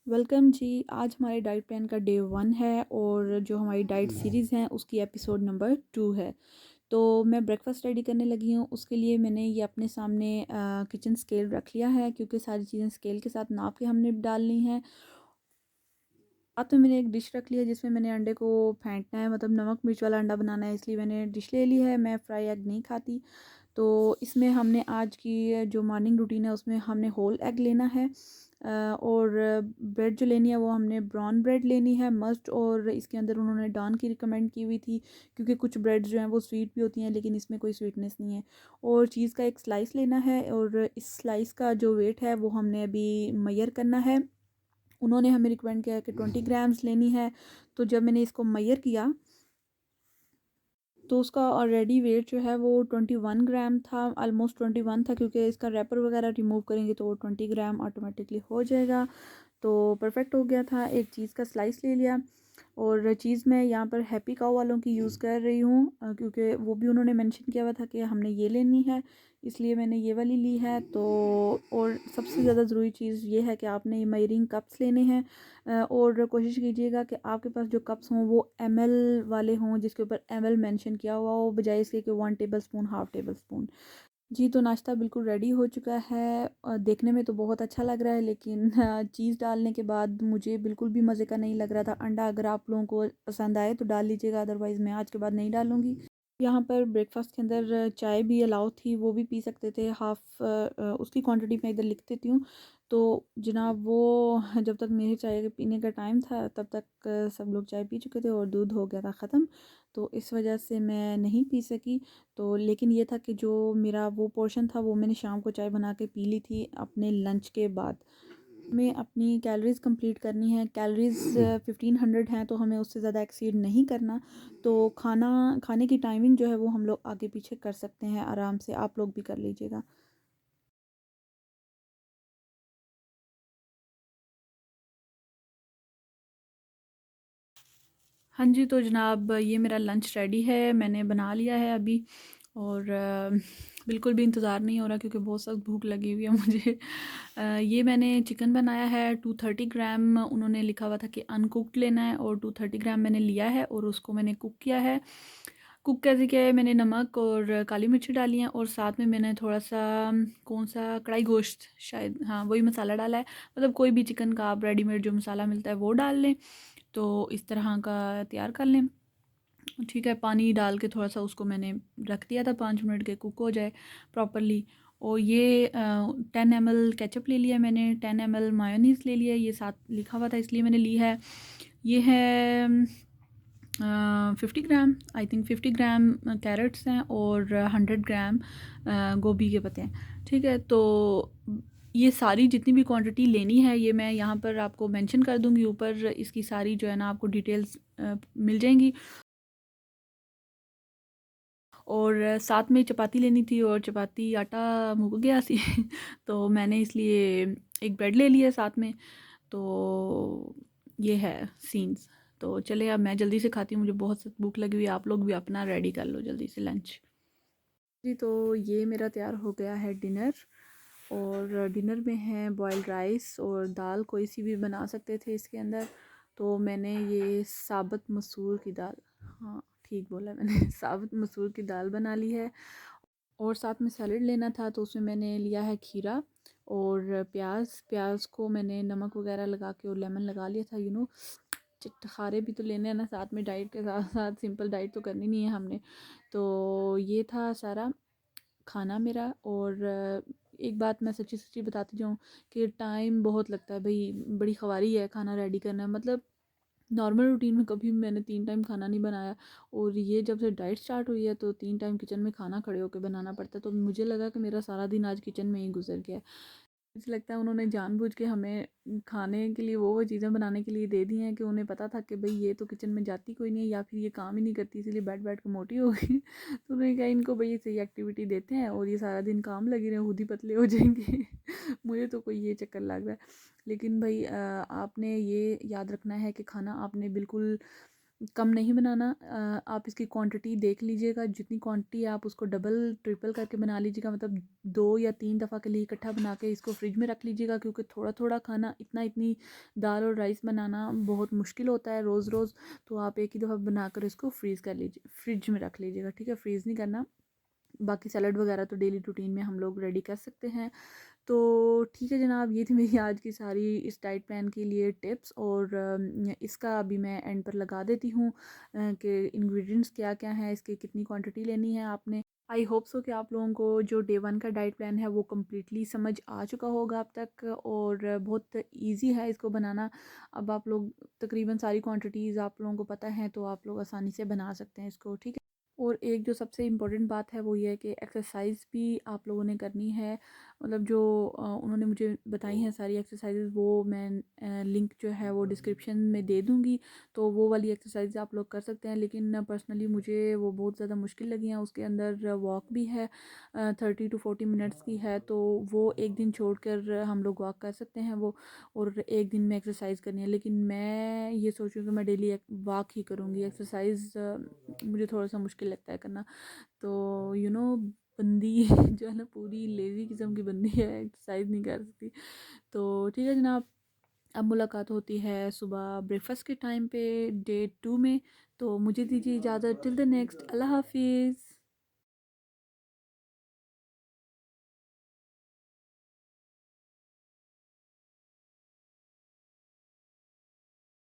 Welcome जी। आज हमारे diet plan का डे 1 है और जो हमारी डाइट सीरीज़ है उसकी एपिसोड नंबर 2 है। तो मैं ब्रेकफास्ट रेडी करने लगी हूँ। उसके लिए मैंने ये अपने सामने किचन स्केल रख लिया है क्योंकि सारी चीज़ें स्केल के साथ नाप के हमने डालनी है। साथ में मैंने एक डिश रख ली है जिसमें मैंने अंडे को फेंटना है, मतलब नमक मिर्च वाला अंडा बनाना है, इसलिए मैंने डिश ले ली है। मैं फ्राई एग नहीं खाती। तो इसमें हमने आज की जो मॉर्निंग रूटीन है उसमें हमने होल एग लेना है और ब्रेड जो लेनी है वो हमने ब्राउन ब्रेड लेनी है मस्ट। और इसके अंदर उन्होंने डान की रिकमेंड की हुई थी क्योंकि कुछ ब्रेड्स जो हैं वो स्वीट भी होती हैं लेकिन इसमें कोई स्वीटनेस नहीं है। और चीज़ का एक स्लाइस लेना है और इस स्लाइस का जो वेट है वो हमने अभी मेजर करना है। उन्होंने हमें रिकमेंड किया कि 20 ग्राम्स लेनी है। तो जब मैंने इसको मेजर किया तो उसका ऑलरेडी वेट जो है वो 21 ग्राम था, ऑलमोस्ट 21 था, क्योंकि इसका रैपर वगैरह रिमूव करेंगे तो वो 20 ग्राम ऑटोमेटिकली हो जाएगा। तो परफेक्ट हो गया था। एक चीज़ का स्लाइस ले लिया और चीज़ मैं यहाँ पर हैप्पी काउ वालों की यूज़ कर रही हूँ क्योंकि वो भी उन्होंने मेंशन किया हुआ था कि हमने ये लेनी है, इसलिए मैंने ये वाली ली है। तो और सबसे ज़्यादा ज़रूरी चीज़ ये है कि आपने ये मेजरिंग कप्स लेने हैं और कोशिश कीजिएगा कि आपके पास जो कप्स हों वो एमएल वाले हों, जिसके ऊपर एमएल मेंशन किया हुआ हो, बजाय इसके कि 1 table spoon, half table spoon. जी, तो नाश्ता बिल्कुल रेडी हो चुका है और देखने में तो बहुत अच्छा लग रहा है, लेकिन चीज़ डालने के बाद मुझे बिल्कुल भी मज़े का नहीं लग रहा था। अंडा अगर आप लोगों को पसंद आए तो डाल लीजिएगा, अदरवाइज़ मैं आज के बाद नहीं डालूँगी। यहाँ पर ब्रेकफास्ट के अंदर चाय भी अलाउ थी, वो भी पी सकते थे। उसकी क्वांटिटी मैं इधर लिख देती हूँ। तो जनाब वो जब तक मेरे चाय के पीने का टाइम था तब तक सब लोग चाय पी चुके थे और दूध हो गया था ख़त्म। तो इस वजह से मैं नहीं पी सकी। तो लेकिन ये था कि जो मेरा वो पोर्शन था वो मैंने शाम को चाय बना के पी ली थी अपने लंच के बाद। हमें अपनी कैलोरीज़ कंप्लीट करनी है। कैलोरीज़ 1500 हैं तो हमें उससे ज़्यादा एक्सीड नहीं करना। तो खाने की टाइमिंग जो है वो हम लोग आगे पीछे कर सकते हैं आराम से, आप लोग भी कर लीजिएगा। हाँ जी, तो जनाब ये मेरा लंच रेडी है, मैंने बना लिया है अभी। और बिल्कुल भी इंतज़ार नहीं हो रहा क्योंकि बहुत सख्त भूख लगी हुई है मुझे। ये मैंने चिकन बनाया है 230 ग्राम। उन्होंने लिखा हुआ था कि अनकुक्ड लेना है और 230 ग्राम मैंने लिया है और उसको मैंने कुक किया है। कुक कैसे किया है, मैंने नमक और काली मिर्ची डाली हैं और साथ में मैंने थोड़ा सा कौन सा कढ़ाई गोश्त, शायद हाँ वही मसाला डाला है। मतलब कोई भी चिकन का आप रेडीमेड जो मसाला मिलता है वो डाल लें। तो इस तरह का तैयार कर लें। ठीक है, पानी डाल के थोड़ा सा उसको मैंने रख दिया था 5 मिनट के, कुक हो जाए प्रॉपरली। और ये 10 ml केचप ले लिया मैंने, 10 ml मायोनीज़ ले लिया, ये साथ लिखा हुआ था इसलिए मैंने ली है। ये है 50 ग्राम, आई थिंक 50 ग्राम कैरेट्स हैं और 100 ग्राम गोभी के पत्ते हैं। ठीक है, तो ये सारी जितनी भी क्वांटिटी लेनी है ये मैं यहाँ पर आपको मेंशन कर दूँगी ऊपर, इसकी सारी जो है ना आपको डिटेल्स मिल जाएंगी। और साथ में चपाती लेनी थी और चपाती आटा मुक गया सी तो मैंने इसलिए एक ब्रेड ले लिया साथ में। तो ये है सीन्स। तो चले अब मैं जल्दी से खाती हूँ, मुझे बहुत सख्त भूख लगी हुई है। आप लोग भी अपना रेडी कर लो जल्दी से लंच। जी, तो ये मेरा तैयार हो गया है डिनर। और डिनर में है बॉयल्ड राइस और दाल, कोई सी भी बना सकते थे इसके अंदर। तो मैंने ये साबुत मसूर की दाल, हाँ ठीक बोला मैंने साबुत मसूर की दाल बना ली है। और साथ में सैलेड लेना था तो उसमें मैंने लिया है खीरा और प्याज को मैंने नमक वगैरह लगा के और लेमन लगा लिया था। चिटखारे भी तो लेने हैं ना साथ में, डाइट के साथ साथ सिंपल डाइट तो करनी नहीं है हमने। तो ये था सारा खाना मेरा। और एक बात मैं सच्ची सच्ची बताती जाऊँ कि टाइम बहुत लगता है भाई, बड़ी ख्वारी है खाना रेडी करना। मतलब नॉर्मल रूटीन में कभी भी मैंने 3 टाइम खाना नहीं बनाया और ये जब से डाइट स्टार्ट हुई है तो 3 टाइम किचन में खाना खड़े होकर बनाना पड़ता है। तो मुझे लगा कि मेरा सारा दिन आज किचन में ही गुजर गया। मुझे लगता है उन्होंने जानबूझ के हमें खाने के लिए वो चीज़ें बनाने के लिए दे दी हैं कि उन्हें पता था कि भाई ये तो किचन में जाती कोई नहीं है या फिर ये काम ही नहीं करती, इसलिए बैठ बैठ के मोटी हो गई तो उन्होंने कहा इनको भाई सही एक्टिविटी देते हैं और ये सारा दिन काम लगे रहे, खुद ही पतले हो जाएंगे मुझे तो कोई ये चक्कर लग रहा है। लेकिन भाई आपने ये याद रखना है कि खाना आपने बिल्कुल कम नहीं बनाना। आप इसकी क्वांटिटी देख लीजिएगा, जितनी क्वांटिटी है आप उसको डबल ट्रिपल करके बना लीजिएगा, मतलब 2 या 3 दफ़ा के लिए इकट्ठा बना के इसको फ्रिज में रख लीजिएगा, क्योंकि थोड़ा थोड़ा खाना, इतनी दाल और राइस बनाना बहुत मुश्किल होता है रोज़ रोज़। तो आप एक ही दफ़ा बनाकर इसको फ्रीज़ कर लीजिए, फ्रिज में रख लीजिएगा, ठीक है, फ्रीज़ नहीं करना। बाकी सैलड वगैरह तो डेली रूटीन में हम लोग रेडी कर सकते हैं। तो ठीक है जनाब, ये थी मेरी आज की सारी इस डाइट प्लान के लिए टिप्स, और इसका अभी मैं एंड पर लगा देती हूँ कि इंग्रेडिएंट्स क्या क्या हैं, इसकी कितनी क्वांटिटी लेनी है आपने। आई होप सो कि आप लोगों को जो डे वन का डाइट प्लान है वो कम्प्लीटली समझ आ चुका होगा अब तक, और बहुत इजी है इसको बनाना। अब आप लोग तकरीबन सारी क्वांटिटीज़ आप लोगों को पता है, तो आप लोग आसानी से बना सकते हैं इसको, ठीक है। और एक जो सबसे इम्पोर्टेंट बात है वो ये है कि एक्सरसाइज भी आप लोगों ने करनी है। मतलब जो उन्होंने मुझे बताई हैं सारी एक्सरसाइजेज, वो मैं लिंक जो है वो डिस्क्रिप्शन में दे दूँगी, तो वो वाली एक्सरसाइज आप लोग कर सकते हैं। लेकिन पर्सनली मुझे वो बहुत ज़्यादा मुश्किल लगी हैं। उसके अंदर वॉक भी है, 30 to 40 मिनट्स की है, तो वो एक दिन छोड़ कर हम लोग वॉक कर सकते हैं वो, और एक दिन में एक्सरसाइज करनी है। लेकिन मैं ये सोच रही हूँ कि मैं डेली वॉक ही करूँगी, एक्सरसाइज मुझे थोड़ा सा मुश्किल लगता है करना। तो बंदी जो है ना, पूरी लेज़ी किस्म की बंदी है, एक्सरसाइज नहीं कर सकती। तो ठीक है जनाब, अब मुलाकात होती है सुबह ब्रेकफास्ट के टाइम पे डे 2 में। तो मुझे दीजिए इजाज़त, टिल द नेक्स्ट, अल्लाह हाफिज़।